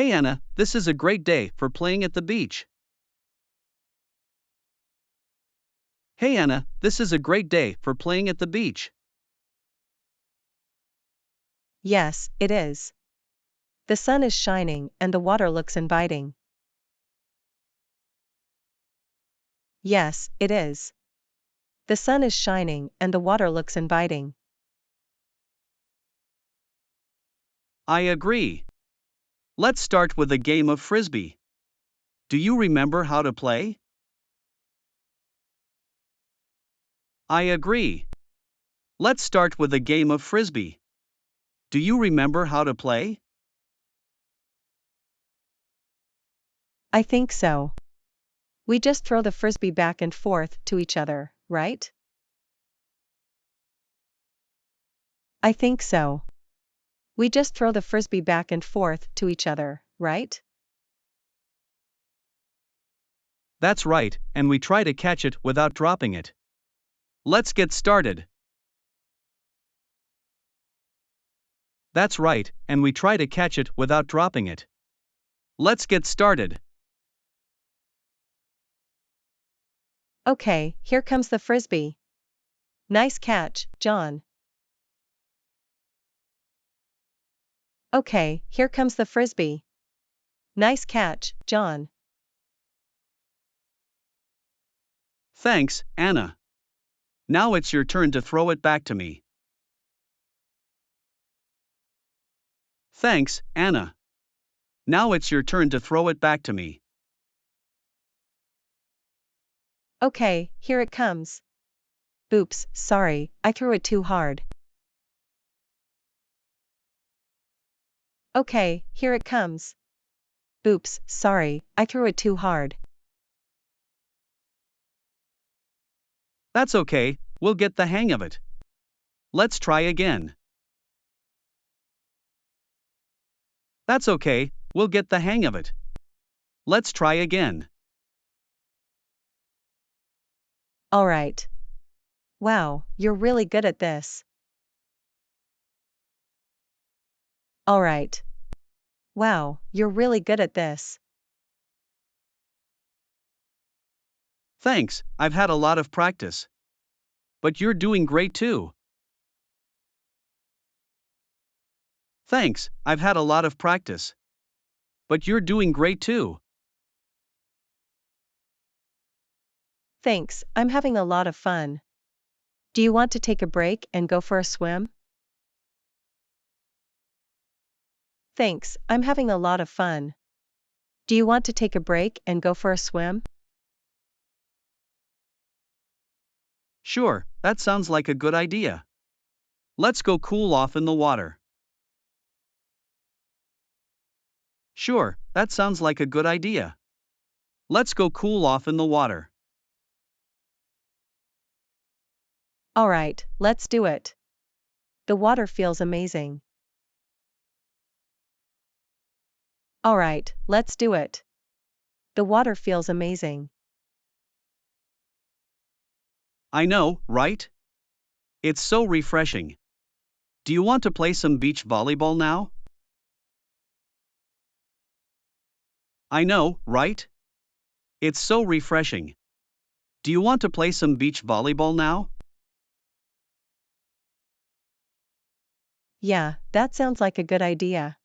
Hey Anna, this is a great day for playing at the beach. Hey Anna, this is a great day for playing at the beach. Yes, it is. The sun is shining and the water looks inviting. Yes, it is. The sun is shining and the water looks inviting. I agree. Let's start with a game of frisbee. Do you remember how to play? I agree. Let's start with a game of frisbee. Do you remember how to play? I think so. We just throw the frisbee back and forth to each other, right? I think so. We just throw the frisbee back and forth to each other, right? That's right, and we try to catch it without dropping it. Let's get started. That's right, and we try to catch it without dropping it. Let's get started. Okay, here comes the frisbee. Nice catch, John. Okay, here comes the frisbee. Nice catch, John. Thanks, Anna. Now it's your turn to throw it back to me. Thanks, Anna. Now it's your turn to throw it back to me. Okay, here it comes. Oops, sorry, I threw it too hard. Okay, here it comes. Oops, sorry, I threw it too hard. That's okay, we'll get the hang of it. Let's try again. That's okay, we'll get the hang of it. Let's try again. Alright. Wow, you're really good at this. Alright. Wow, you're really good at this. Thanks, I've had a lot of practice. But you're doing great too. Thanks, I've had a lot of practice. But you're doing great too. Thanks, I'm having a lot of fun. Do you want to take a break and go for a swim? Thanks, I'm having a lot of fun. Do you want to take a break and go for a swim? Sure, that sounds like a good idea. Let's go cool off in the water. Sure, that sounds like a good idea. Let's go cool off in the water. Alright, let's do it. The water feels amazing. Alright, let's do it. The water feels amazing. I know, right? It's so refreshing. Do you want to play some beach volleyball now? I know, right? It's so refreshing. Do you want to play some beach volleyball now? Yeah, that sounds like a good idea.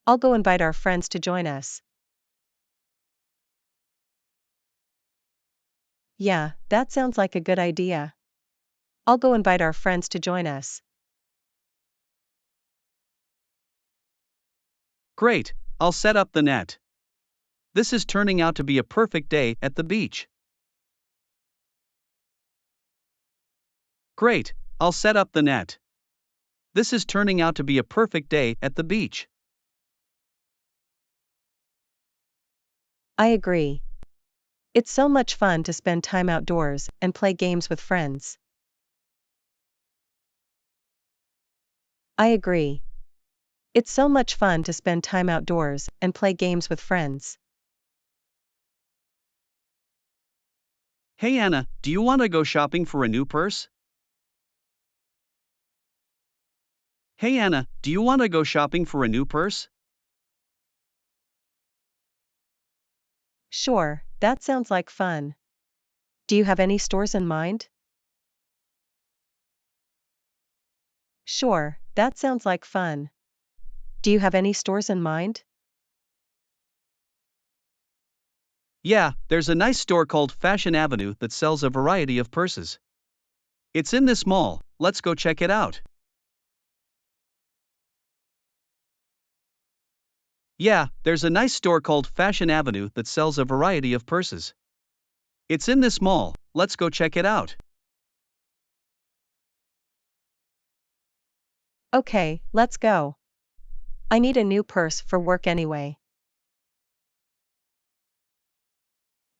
I'll go invite our friends to join us. Yeah, that sounds like a good idea. I'll go invite our friends to join us. Great, I'll set up the net. This is turning out to be a perfect day at the beach. Great, I'll set up the net. This is turning out to be a perfect day at the beach. I agree. It's so much fun to spend time outdoors and play games with friends. I agree. It's so much fun to spend time outdoors and play games with friends. Hey Anna, do you want to go shopping for a new purse? Hey Anna, do you want to go shopping for a new purse? Sure, that sounds like fun. Do you have any stores in mind? Sure, that sounds like fun. Do you have any stores in mind? Yeah, there's a nice store called Fashion Avenue that sells a variety of purses. It's in this mall, let's go check it out. Yeah, there's a nice store called Fashion Avenue that sells a variety of purses. It's in this mall, let's go check it out. Okay, let's go. I need a new purse for work anyway.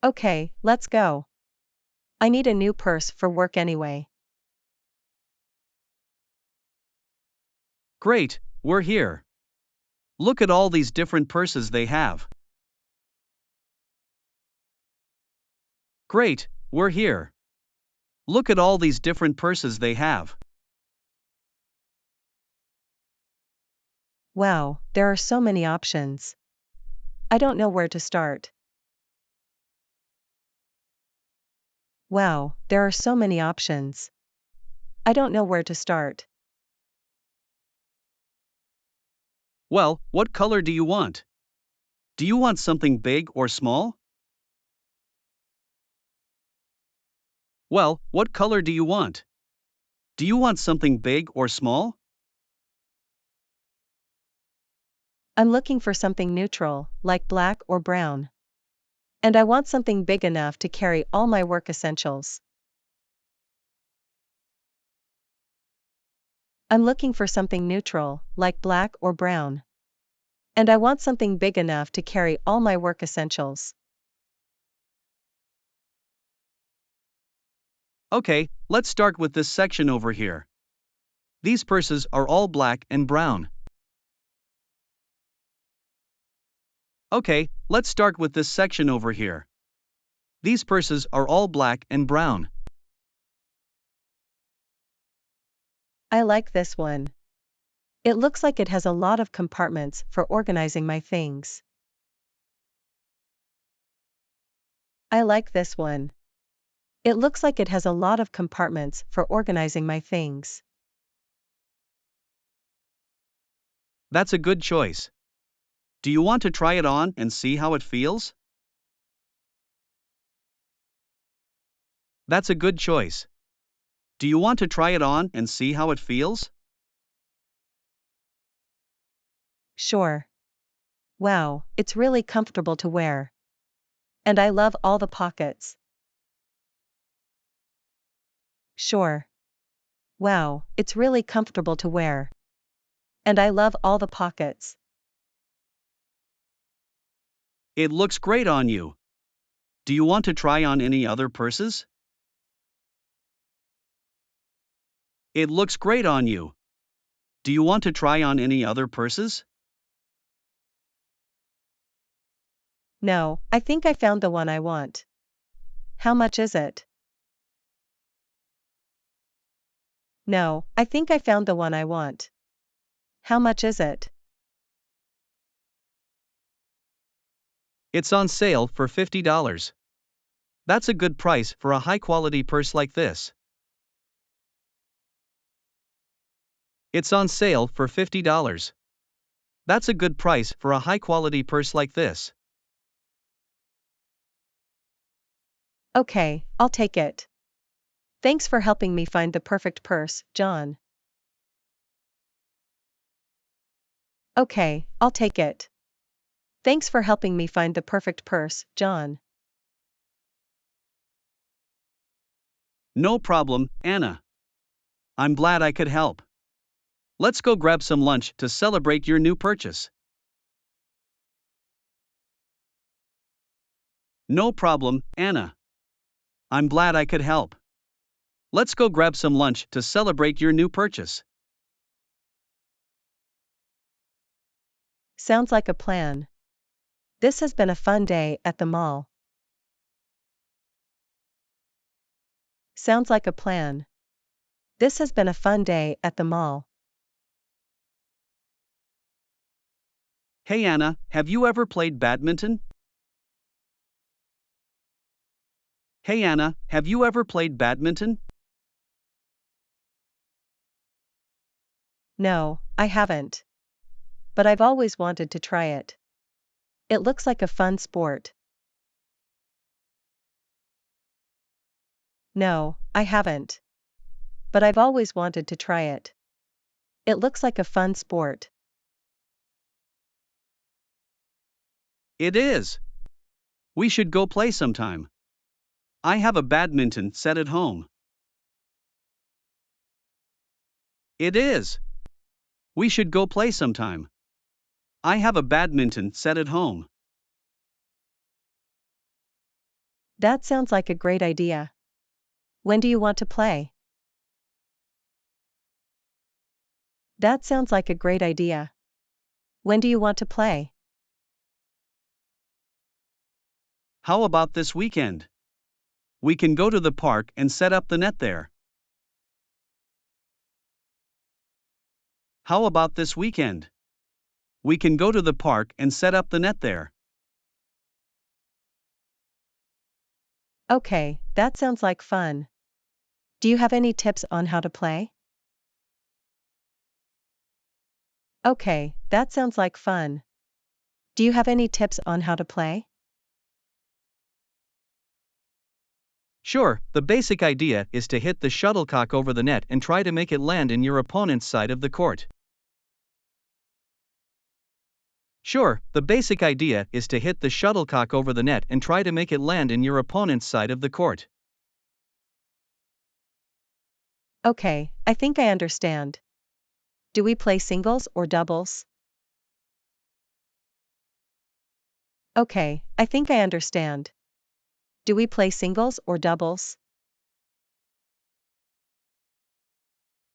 Okay, let's go. I need a new purse for work anyway. Great, we're here. Look at all these different purses they have. Great, we're here. Look at all these different purses they have. Wow, there are so many options. I don't know where to start. Wow, there are so many options. I don't know where to start. Well, what color do you want? Do you want something big or small? Well, what color do you want? Do you want something big or small? I'm looking for something neutral, like black or brown. And I want something big enough to carry all my work essentials. I'm looking for something neutral, like black or brown. And I want something big enough to carry all my work essentials. Okay, let's start with this section over here. These purses are all black and brown. Okay, let's start with this section over here. These purses are all black and brown. I like this one. It looks like it has a lot of compartments for organizing my things. I like this one. It looks like it has a lot of compartments for organizing my things. That's a good choice. Do you want to try it on and see how it feels? That's a good choice. Do you want to try it on and see how it feels? Sure. Wow, it's really comfortable to wear. And I love all the pockets. Sure. Wow, it's really comfortable to wear. And I love all the pockets. It looks great on you. Do you want to try on any other purses? It looks great on you. Do you want to try on any other purses? No, I think I found the one I want. How much is it? No, I think I found the one I want. How much is it? It's on sale for $50. That's a good price for a high quality purse like this. It's on sale for $50. That's a good price for a high quality purse like this. Okay, I'll take it. Thanks for helping me find the perfect purse, John. Okay, I'll take it. Thanks for helping me find the perfect purse, John. No problem, Anna. I'm glad I could help. Let's go grab some lunch to celebrate your new purchase. No problem, Anna. I'm glad I could help. Let's go grab some lunch to celebrate your new purchase. Sounds like a plan. This has been a fun day at the mall. Sounds like a plan. This has been a fun day at the mall. Hey Anna, have you ever played badminton? Hey Anna, have you ever played badminton? No, I haven't. But I've always wanted to try it. It looks like a fun sport. No, I haven't. But I've always wanted to try it. It looks like a fun sport. It is. We should go play sometime. I have a badminton set at home. It is. We should go play sometime. I have a badminton set at home. That sounds like a great idea. When do you want to play? That sounds like a great idea. When do you want to play? How about this weekend? We can go to the park and set up the net there. How about this weekend? We can go to the park and set up the net there. Okay, that sounds like fun. Do you have any tips on how to play? Okay, that sounds like fun. Do you have any tips on how to play? Sure, the basic idea is to hit the shuttlecock over the net and try to make it land in your opponent's side of the court. Sure, the basic idea is to hit the shuttlecock over the net and try to make it land in your opponent's side of the court. Okay, I think I understand. Do we play singles or doubles? Okay, I think I understand. Do we play singles or doubles?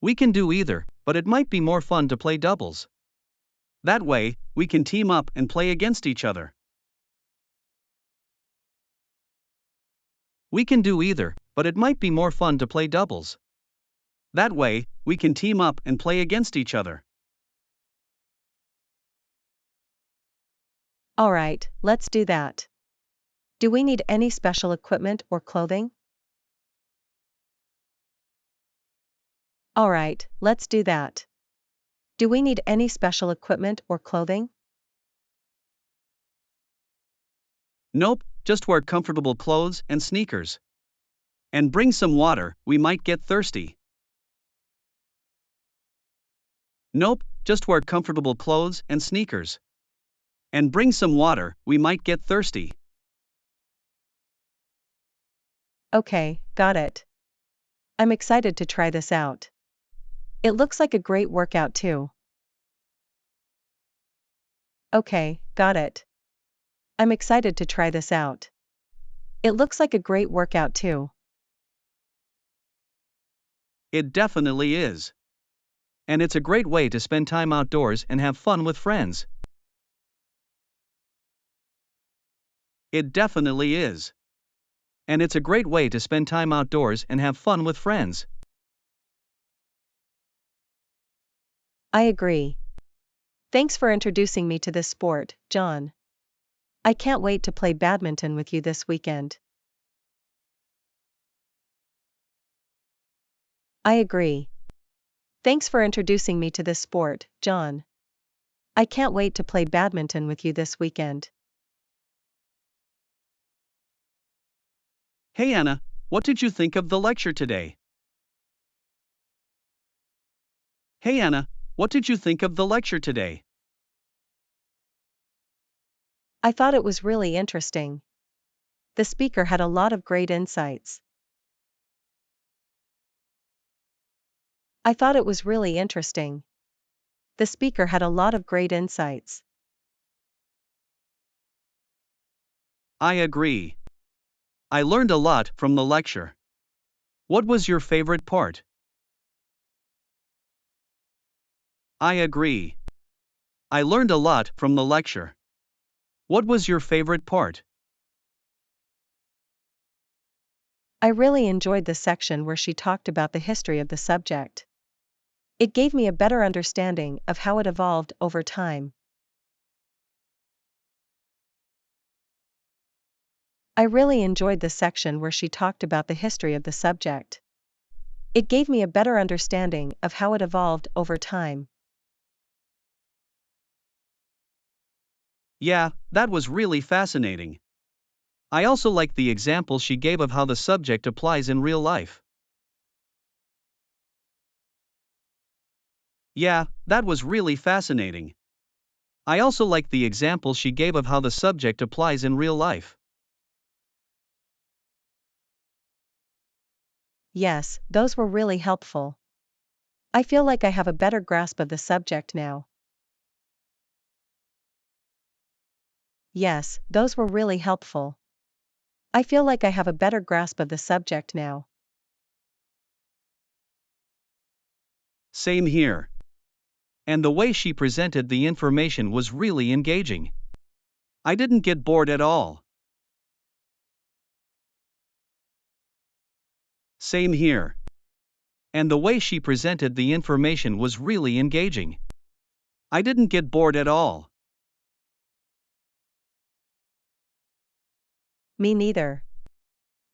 We can do either, but it might be more fun to play doubles. That way, we can team up and play against each other. We can do either, but it might be more fun to play doubles. That way, we can team up and play against each other. Alright, let's do that. Do we need any special equipment or clothing? Alright, let's do that. Do we need any special equipment or clothing? Nope, just wear comfortable clothes and sneakers. And bring some water, we might get thirsty. Nope, just wear comfortable clothes and sneakers. And bring some water, we might get thirsty. Okay, got it. I'm excited to try this out. It looks like a great workout too. Okay, got it. I'm excited to try this out. It looks like a great workout too. It definitely is. And it's a great way to spend time outdoors and have fun with friends. It definitely is. And it's a great way to spend time outdoors and have fun with friends. I agree. Thanks for introducing me to this sport, John. I can't wait to play badminton with you this weekend. I agree. Thanks for introducing me to this sport, John. I can't wait to play badminton with you this weekend. Hey Anna, what did you think of the lecture today? Hey Anna, what did you think of the lecture today? I thought it was really interesting. The speaker had a lot of great insights. I thought it was really interesting. The speaker had a lot of great insights. I agree. I learned a lot from the lecture. What was your favorite part? I agree. I learned a lot from the lecture. What was your favorite part? I really enjoyed the section where she talked about the history of the subject. It gave me a better understanding of how it evolved over time. I really enjoyed the section where she talked about the history of the subject. It gave me a better understanding of how it evolved over time. Yeah, that was really fascinating. I also liked the example she gave of how the subject applies in real life. Yeah, that was really fascinating. I also liked the example she gave of how the subject applies in real life. Yes, those were really helpful. I feel like I have a better grasp of the subject now. Yes, those were really helpful. I feel like I have a better grasp of the subject now. Same here. And the way she presented the information was really engaging. I didn't get bored at all. Same here. And the way she presented the information was really engaging. I didn't get bored at all. Me neither.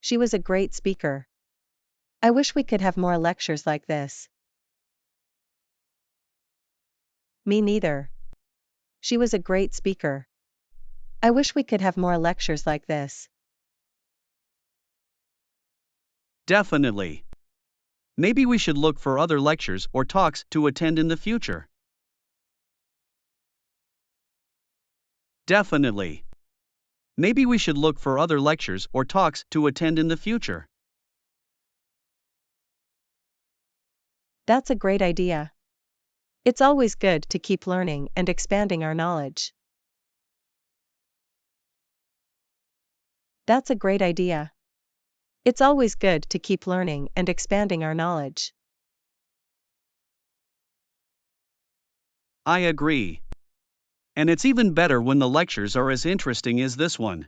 She was a great speaker. I wish we could have more lectures like this. Me neither. She was a great speaker. I wish we could have more lectures like this. Definitely. Maybe we should look for other lectures or talks to attend in the future. Definitely. Maybe we should look for other lectures or talks to attend in the future. That's a great idea. It's always good to keep learning and expanding our knowledge. That's a great idea. It's always good to keep learning and expanding our knowledge. I agree. And it's even better when the lectures are as interesting as this one.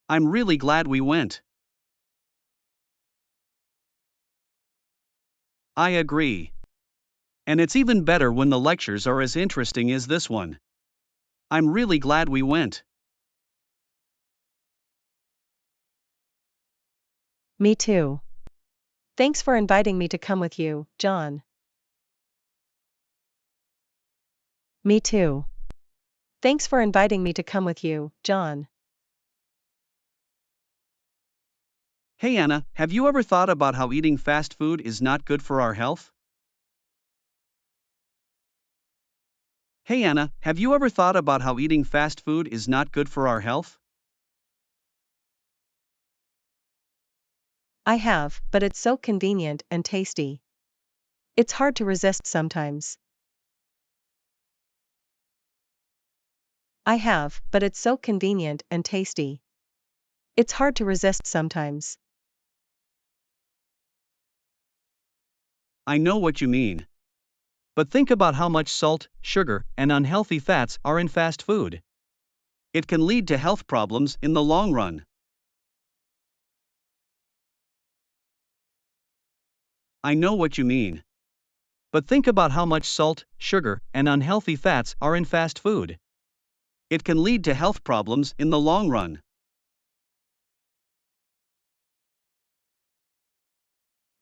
I'm really glad we went. I agree. And it's even better when the lectures are as interesting as this one. I'm really glad we went. Me too. Thanks for inviting me to come with you, John. Me too. Thanks for inviting me to come with you, John. Hey Anna, have you ever thought about how eating fast food is not good for our health? Hey Anna, have you ever thought about how eating fast food is not good for our health? I have, but it's so convenient and tasty. It's hard to resist sometimes. I have, but it's so convenient and tasty. It's hard to resist sometimes. I know what you mean. But think about how much salt, sugar, and unhealthy fats are in fast food. It can lead to health problems in the long run. I know what you mean. But think about how much salt, sugar, and unhealthy fats are in fast food. It can lead to health problems in the long run.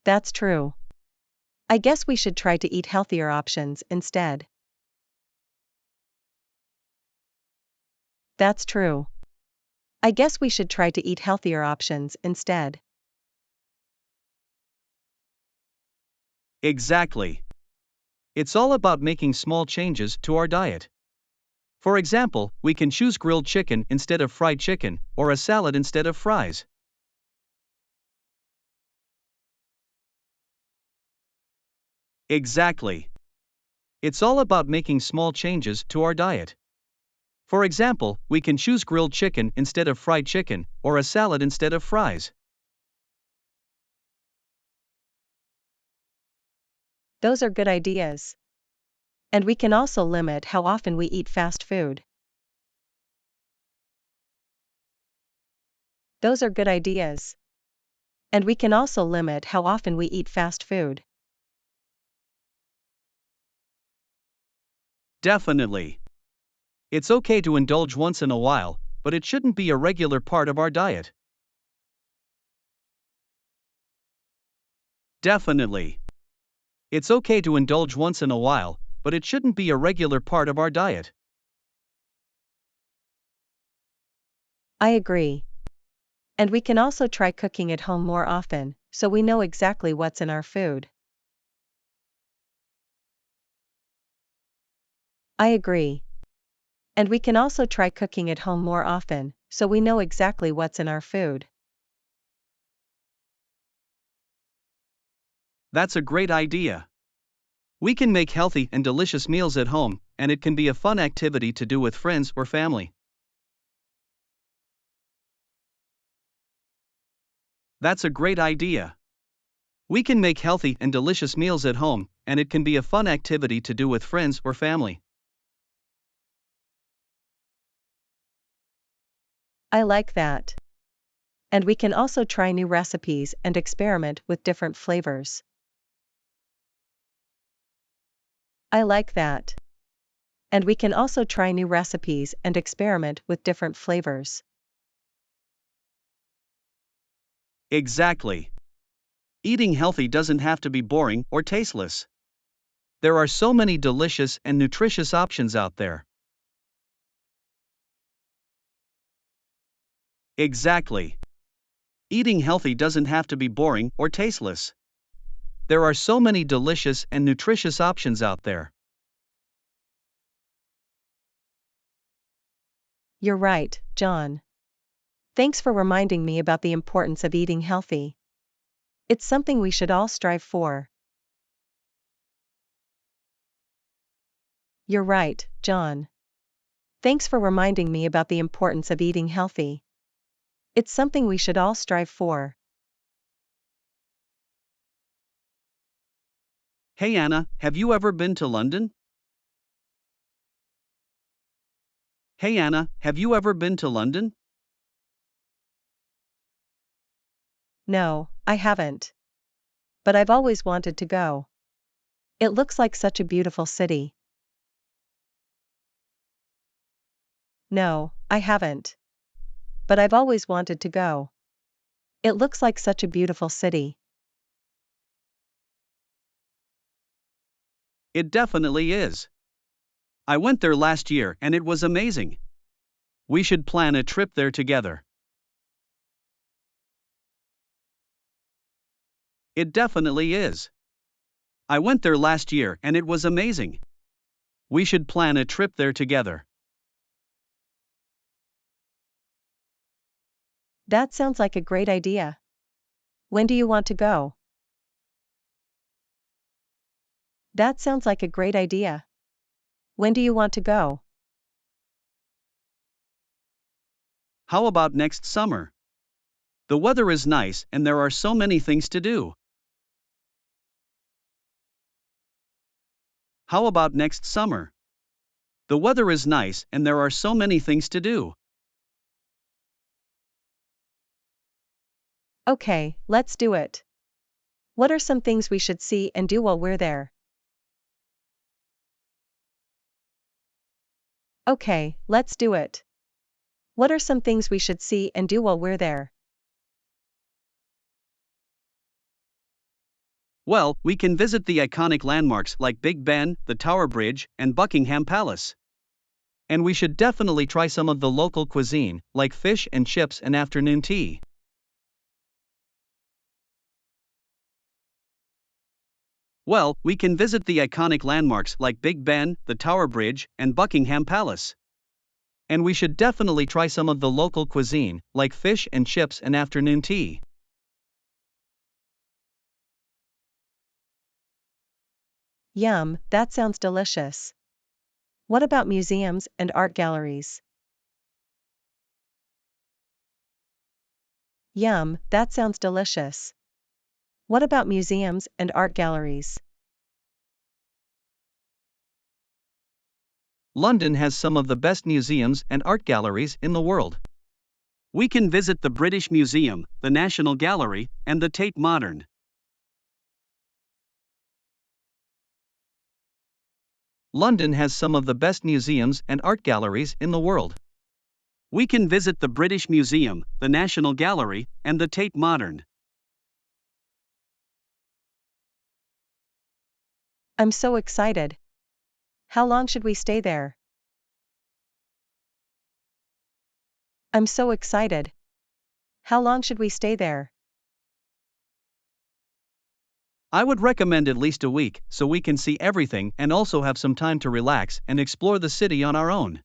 That's true. I guess we should try to eat healthier options instead. That's true. I guess we should try to eat healthier options instead. Exactly. It's all about making small changes to our diet. For example, we can choose grilled chicken instead of fried chicken, or a salad instead of fries. Exactly. It's all about making small changes to our diet. For example, we can choose grilled chicken instead of fried chicken, or a salad instead of fries. Those are good ideas. And we can also limit how often we eat fast food. Those are good ideas. And we can also limit how often we eat fast food. Definitely. It's okay to indulge once in a while, but it shouldn't be a regular part of our diet. Definitely. It's okay to indulge once in a while, but it shouldn't be a regular part of our diet. I agree. And we can also try cooking at home more often, so we know exactly what's in our food. I agree. And we can also try cooking at home more often, so we know exactly what's in our food. That's a great idea. We can make healthy and delicious meals at home, and it can be a fun activity to do with friends or family. That's a great idea. We can make healthy and delicious meals at home, and it can be a fun activity to do with friends or family. I like that. And we can also try new recipes and experiment with different flavors. I like that. And we can also try new recipes and experiment with different flavors. Exactly. Eating healthy doesn't have to be boring or tasteless. There are so many delicious and nutritious options out there. Exactly. Eating healthy doesn't have to be boring or tasteless. There are so many delicious and nutritious options out there. You're right, John. Thanks for reminding me about the importance of eating healthy. It's something we should all strive for. You're right, John. Thanks for reminding me about the importance of eating healthy. It's something we should all strive for. Hey Anna, have you ever been to London? Hey Anna, have you ever been to London? No, I haven't. But I've always wanted to go. It looks like such a beautiful city. No, I haven't. But I've always wanted to go. It looks like such a beautiful city. It definitely is. I went there last year and it was amazing. We should plan a trip there together. It definitely is. I went there last year and it was amazing. We should plan a trip there together. That sounds like a great idea. When do you want to go? That sounds like a great idea. When do you want to go? How about next summer? The weather is nice and there are so many things to do. How about next summer? The weather is nice and there are so many things to do. Okay, let's do it. What are some things we should see and do while we're there? Okay, let's do it. What are some things we should see and do while we're there? Well, we can visit the iconic landmarks like Big Ben, the Tower Bridge, and Buckingham Palace. And we should definitely try some of the local cuisine, like fish and chips and afternoon tea. Well, we can visit the iconic landmarks like Big Ben, the Tower Bridge, and Buckingham Palace. And we should definitely try some of the local cuisine, like fish and chips and afternoon tea. Yum, that sounds delicious. What about museums and art galleries? Yum, that sounds delicious. What about museums and art galleries? London has some of the best museums and art galleries in the world. We can visit the British Museum, the National Gallery, and the Tate Modern. London has some of the best museums and art galleries in the world. We can visit the British Museum, the National Gallery, and the Tate Modern. I'm so excited. How long should we stay there? I'm so excited. How long should we stay there? I would recommend at least a week so we can see everything and also have some time to relax and explore the city on our own.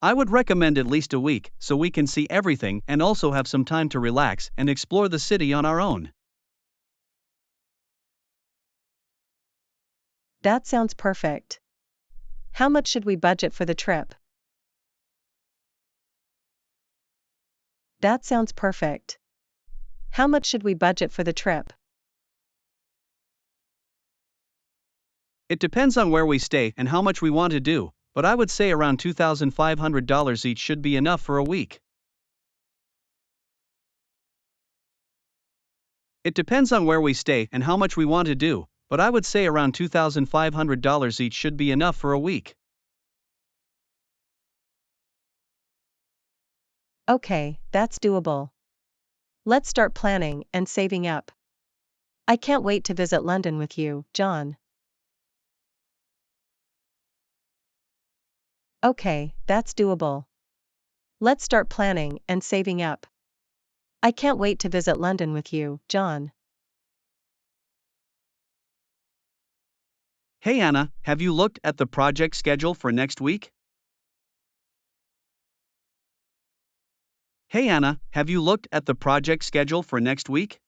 I would recommend at least a week so we can see everything and also have some time to relax and explore the city on our own. That sounds perfect. How much should we budget for the trip? That sounds perfect. How much should we budget for the trip? It depends on where we stay and how much we want to do, but I would say around $2,500 each should be enough for a week. It depends on where we stay and how much we want to do, but I would say around $2,500 each should be enough for a week. Okay, that's doable. Let's start planning and saving up. I can't wait to visit London with you, John. Okay, that's doable. Let's start planning and saving up. I can't wait to visit London with you, John. Hey Anna, have you looked at the project schedule for next week? Hey Anna, have you looked at the project schedule for next week?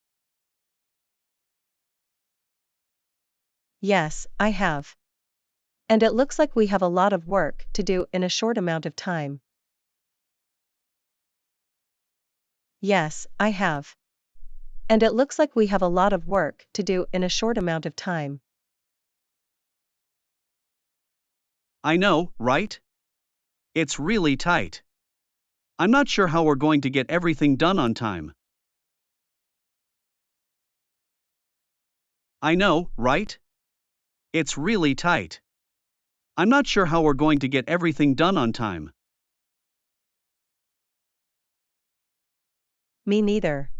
Yes, I have. And it looks like we have a lot of work to do in a short amount of time. Yes, I have. And it looks like we have a lot of work to do in a short amount of time. I know, right? It's really tight. I'm not sure how we're going to get everything done on time. I know, right? It's really tight. I'm not sure how we're going to get everything done on time. Me neither.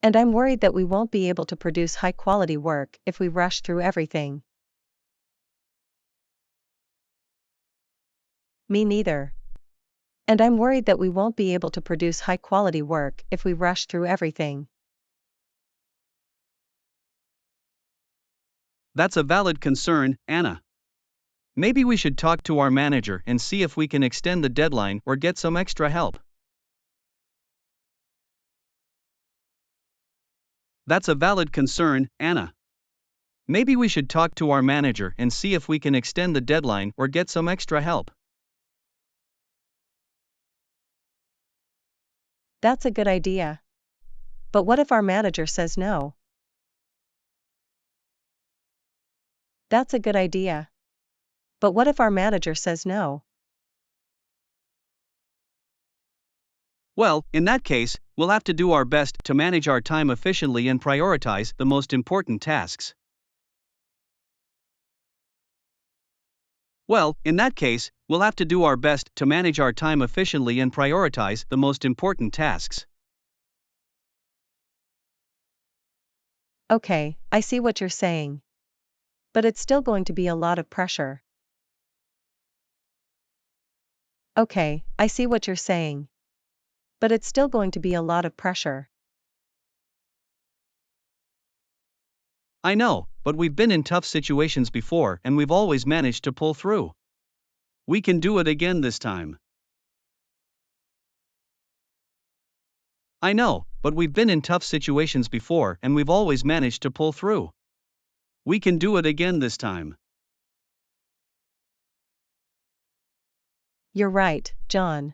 And I'm worried that we won't be able to produce high quality work if we rush through everything. Me neither. And I'm worried that we won't be able to produce high quality work if we rush through everything. That's a valid concern, Anna. Maybe we should talk to our manager and see if we can extend the deadline or get some extra help. That's a valid concern, Anna. Maybe we should talk to our manager and see if we can extend the deadline or get some extra help. That's a good idea. But what if our manager says no? That's a good idea. But what if our manager says no? Well, in that case, we'll have to do our best to manage our time efficiently and prioritize the most important tasks. Well, in that case, we'll have to do our best to manage our time efficiently and prioritize the most important tasks. Okay, I see what you're saying. But it's still going to be a lot of pressure. Okay, I see what you're saying. But it's still going to be a lot of pressure. I know, but we've been in tough situations before and we've always managed to pull through. We can do it again this time. I know, but we've been in tough situations before and we've always managed to pull through. We can do it again this time. You're right, John.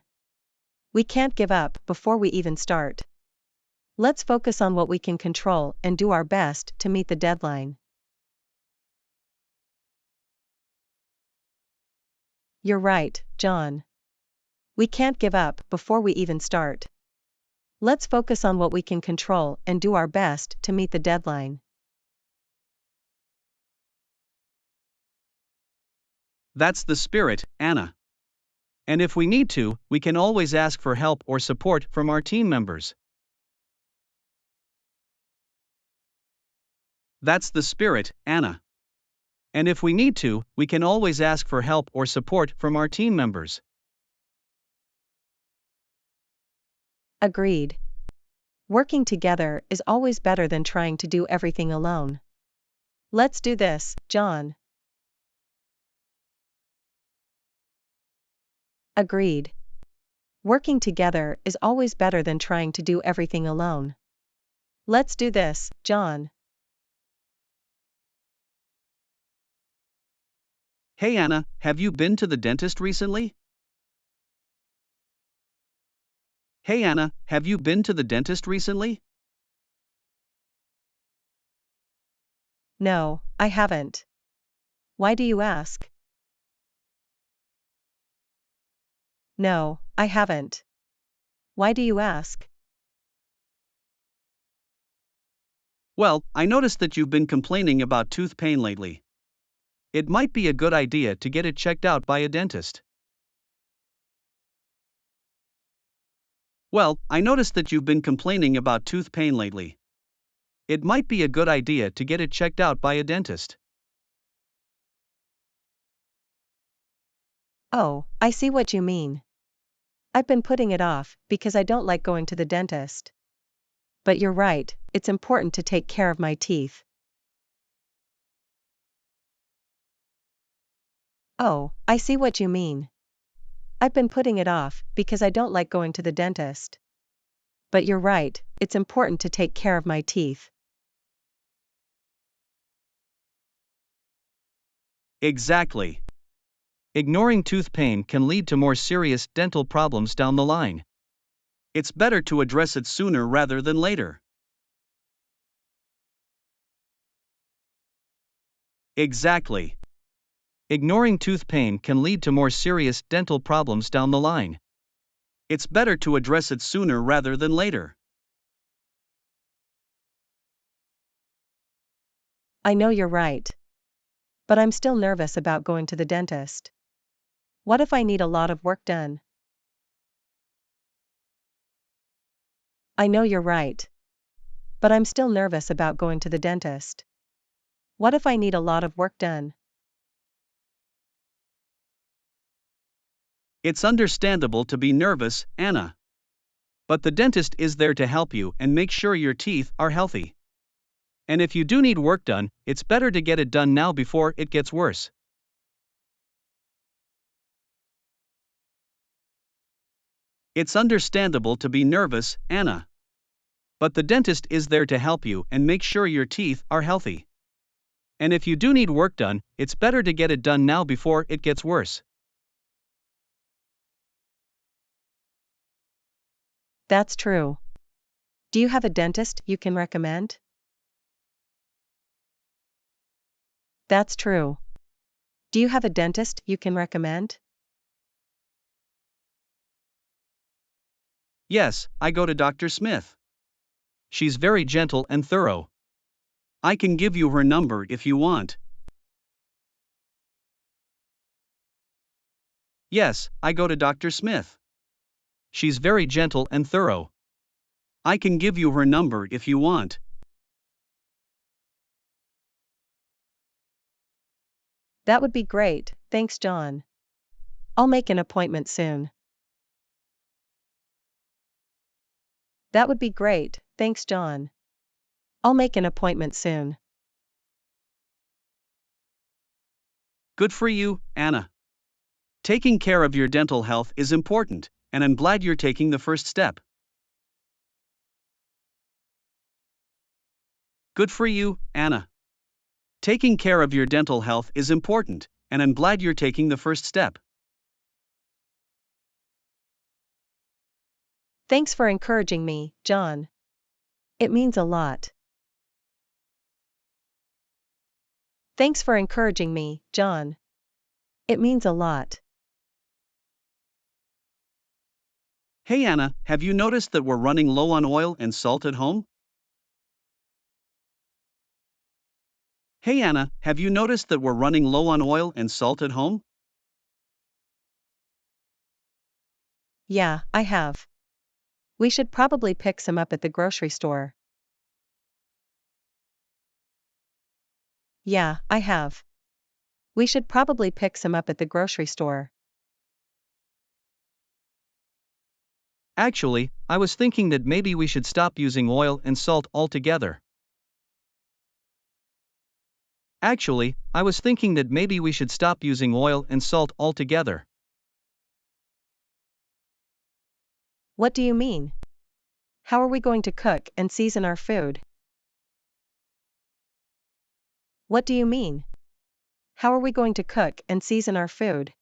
We can't give up before we even start. Let's focus on what we can control and do our best to meet the deadline. You're right, John. We can't give up before we even start. Let's focus on what we can control and do our best to meet the deadline. That's the spirit, Anna. And if we need to, we can always ask for help or support from our team members. That's the spirit, Anna. And if we need to, we can always ask for help or support from our team members. Agreed. Working together is always better than trying to do everything alone. Let's do this, John. Agreed. Working together is always better than trying to do everything alone. Let's do this, John. Hey Anna, have you been to the dentist recently? Hey Anna, have you been to the dentist recently? No, I haven't. Why do you ask? No, I haven't. Why do you ask? Well, I noticed that you've been complaining about tooth pain lately. It might be a good idea to get it checked out by a dentist. Well, I noticed that you've been complaining about tooth pain lately. It might be a good idea to get it checked out by a dentist. Oh, I see what you mean. I've been putting it off because I don't like going to the dentist. But you're right, it's important to take care of my teeth. Oh, I see what you mean. I've been putting it off because I don't like going to the dentist. But you're right, it's important to take care of my teeth. Exactly. Ignoring tooth pain can lead to more serious dental problems down the line. It's better to address it sooner rather than later. Exactly. Ignoring tooth pain can lead to more serious dental problems down the line. It's better to address it sooner rather than later. I know you're right. But I'm still nervous about going to the dentist. What if I need a lot of work done? I know you're right. But I'm still nervous about going to the dentist. What if I need a lot of work done? It's understandable to be nervous, Anna. But the dentist is there to help you and make sure your teeth are healthy. And if you do need work done, it's better to get it done now before it gets worse. It's understandable to be nervous, Anna. But the dentist is there to help you and make sure your teeth are healthy. And if you do need work done, it's better to get it done now before it gets worse. That's true. Do you have a dentist you can recommend? That's true. Do you have a dentist you can recommend? Yes, I go to Dr. Smith. She's very gentle and thorough. I can give you her number if you want. Yes, I go to Dr. Smith. She's very gentle and thorough. I can give you her number if you want. That would be great, thanks, John. I'll make an appointment soon. That would be great, thanks, John. I'll make an appointment soon. Good for you, Anna. Taking care of your dental health is important, and I'm glad you're taking the first step. Good for you, Anna. Taking care of your dental health is important, and I'm glad you're taking the first step. Thanks for encouraging me, John. It means a lot. Thanks for encouraging me, John. It means a lot. Hey Anna, have you noticed that we're running low on oil and salt at home? Hey Anna, have you noticed that we're running low on oil and salt at home? Yeah, I have. We should probably pick some up at the grocery store. Yeah, I have. We should probably pick some up at the grocery store. Actually, I was thinking that maybe we should stop using oil and salt altogether. Actually, I was thinking that maybe we should stop using oil and salt altogether. What do you mean? How are we going to cook and season our food? What do you mean? How are we going to cook and season our food?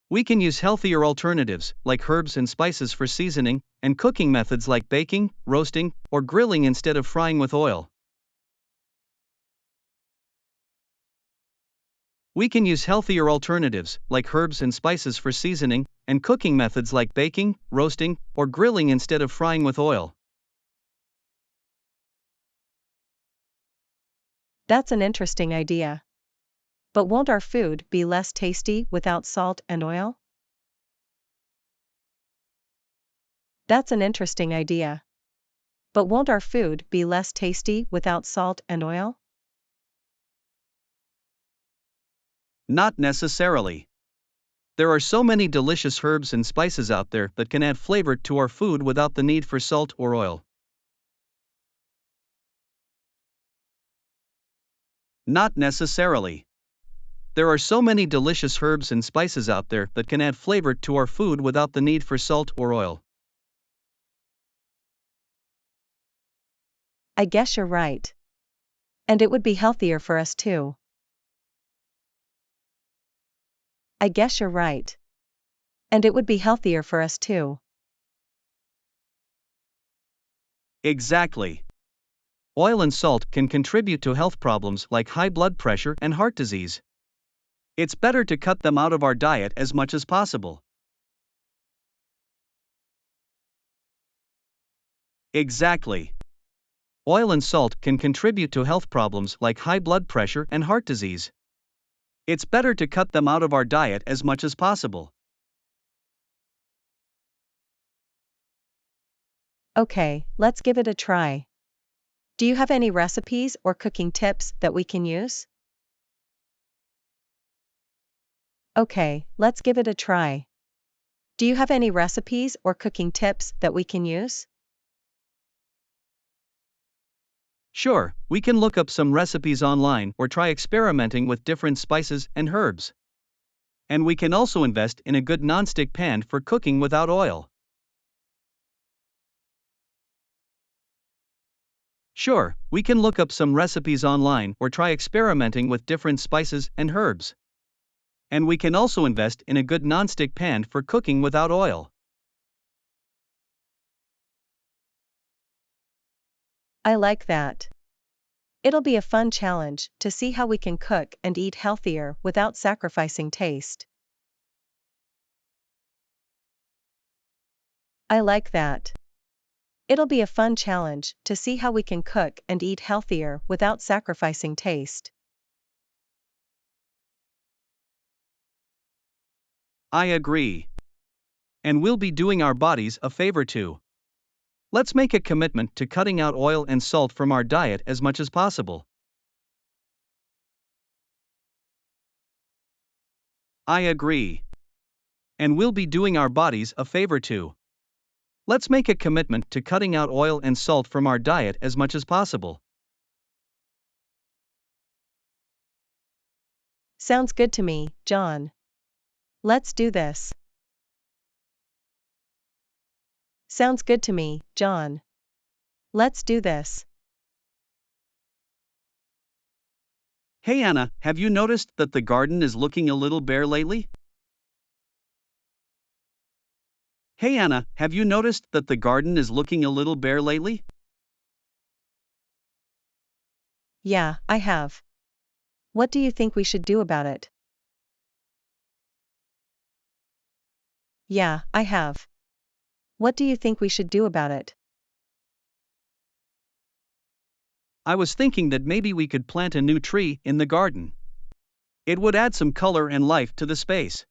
We can use healthier alternatives, like herbs and spices for seasoning, and cooking methods like baking, roasting, or grilling instead of frying with oil. We can use healthier alternatives, like herbs and spices for seasoning, and cooking methods like baking, roasting, or grilling instead of frying with oil. That's an interesting idea. But won't our food be less tasty without salt and oil? That's an interesting idea. But won't our food be less tasty without salt and oil? Not necessarily. There are so many delicious herbs and spices out there that can add flavor to our food without the need for salt or oil. Not necessarily. There are so many delicious herbs and spices out there that can add flavor to our food without the need for salt or oil. I guess you're right. And it would be healthier for us too. I guess you're right. And it would be healthier for us too. Exactly. Oil and salt can contribute to health problems like high blood pressure and heart disease. It's better to cut them out of our diet as much as possible. Exactly. Oil and salt can contribute to health problems like high blood pressure and heart disease. It's better to cut them out of our diet as much as possible. Okay, let's give it a try. Do you have any recipes or cooking tips that we can use? Okay, let's give it a try. Do you have any recipes or cooking tips that we can use? Sure, we can look up some recipes online or try experimenting with different spices and herbs. And we can also invest in a good nonstick pan for cooking without oil. Sure, we can look up some recipes online or try experimenting with different spices and herbs. And we can also invest in a good nonstick pan for cooking without oil. I like that. It'll be a fun challenge to see how we can cook and eat healthier without sacrificing taste. I like that. It'll be a fun challenge to see how we can cook and eat healthier without sacrificing taste. I agree. And we'll be doing our bodies a favor too. Let's make a commitment to cutting out oil and salt from our diet as much as possible. I agree. And we'll be doing our bodies a favor too. Let's make a commitment to cutting out oil and salt from our diet as much as possible. Sounds good to me, John. Let's do this. Sounds good to me, John. Let's do this. Hey Anna, have you noticed that the garden is looking a little bare lately? Hey Anna, have you noticed that the garden is looking a little bare lately? Yeah, I have. What do you think we should do about it? Yeah, I have. What do you think we should do about it? I was thinking that maybe we could plant a new tree in the garden. It would add some color and life to the space.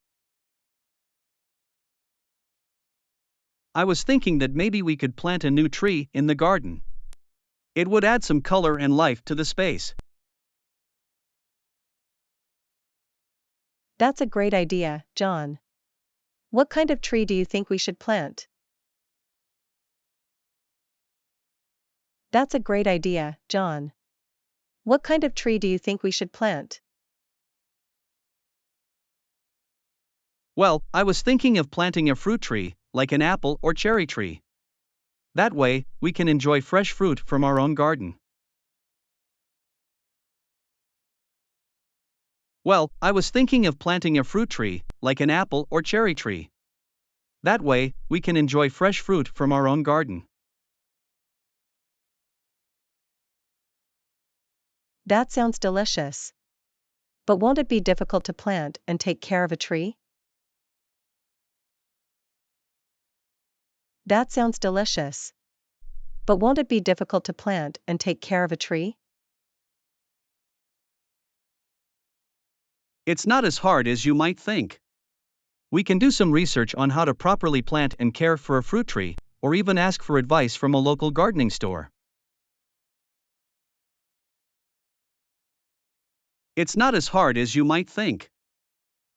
I was thinking that maybe we could plant a new tree in the garden. It would add some color and life to the space. That's a great idea, John. What kind of tree do you think we should plant? That's a great idea, John. What kind of tree do you think we should plant? Well, I was thinking of planting a fruit tree, like an apple or cherry tree. That way, we can enjoy fresh fruit from our own garden. Well, I was thinking of planting a fruit tree, like an apple or cherry tree. That way, we can enjoy fresh fruit from our own garden. That sounds delicious. But won't it be difficult to plant and take care of a tree? That sounds delicious. But won't it be difficult to plant and take care of a tree? It's not as hard as you might think. We can do some research on how to properly plant and care for a fruit tree, or even ask for advice from a local gardening store. It's not as hard as you might think.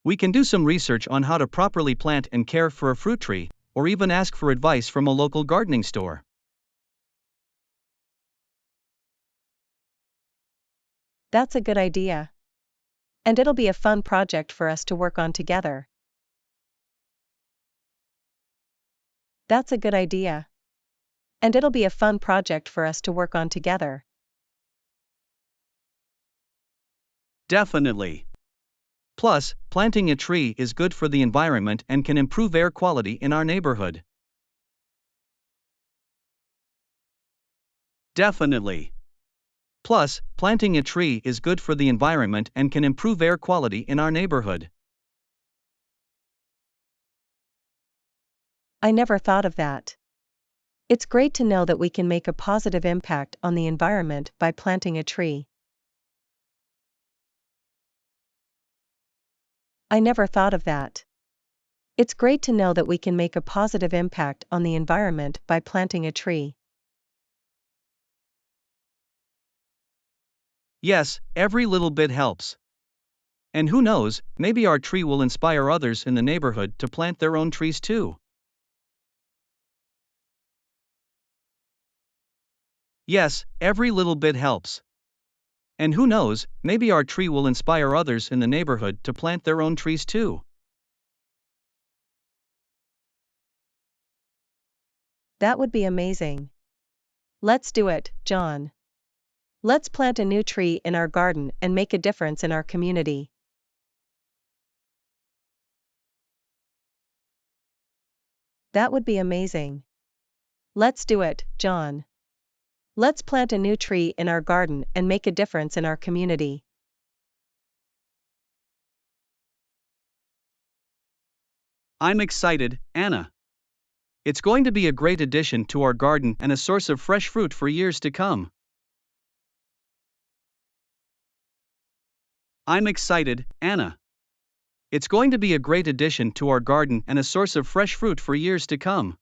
We can do some research on how to properly plant and care for a fruit tree, or even ask for advice from a local gardening store. That's a good idea. And it'll be a fun project for us to work on together. That's a good idea. And it'll be a fun project for us to work on together. Definitely. Plus, planting a tree is good for the environment and can improve air quality in our neighborhood. Definitely. Plus, planting a tree is good for the environment and can improve air quality in our neighborhood. I never thought of that. It's great to know that we can make a positive impact on the environment by planting a tree. I never thought of that. It's great to know that we can make a positive impact on the environment by planting a tree. Yes, every little bit helps. And who knows, maybe our tree will inspire others in the neighborhood to plant their own trees too. Yes, every little bit helps. And who knows, maybe our tree will inspire others in the neighborhood to plant their own trees too. That would be amazing. Let's do it, John. Let's plant a new tree in our garden and make a difference in our community. That would be amazing. Let's do it, John. Let's plant a new tree in our garden and make a difference in our community. I'm excited, Anna. It's going to be a great addition to our garden and a source of fresh fruit for years to come. I'm excited, Anna. It's going to be a great addition to our garden and a source of fresh fruit for years to come.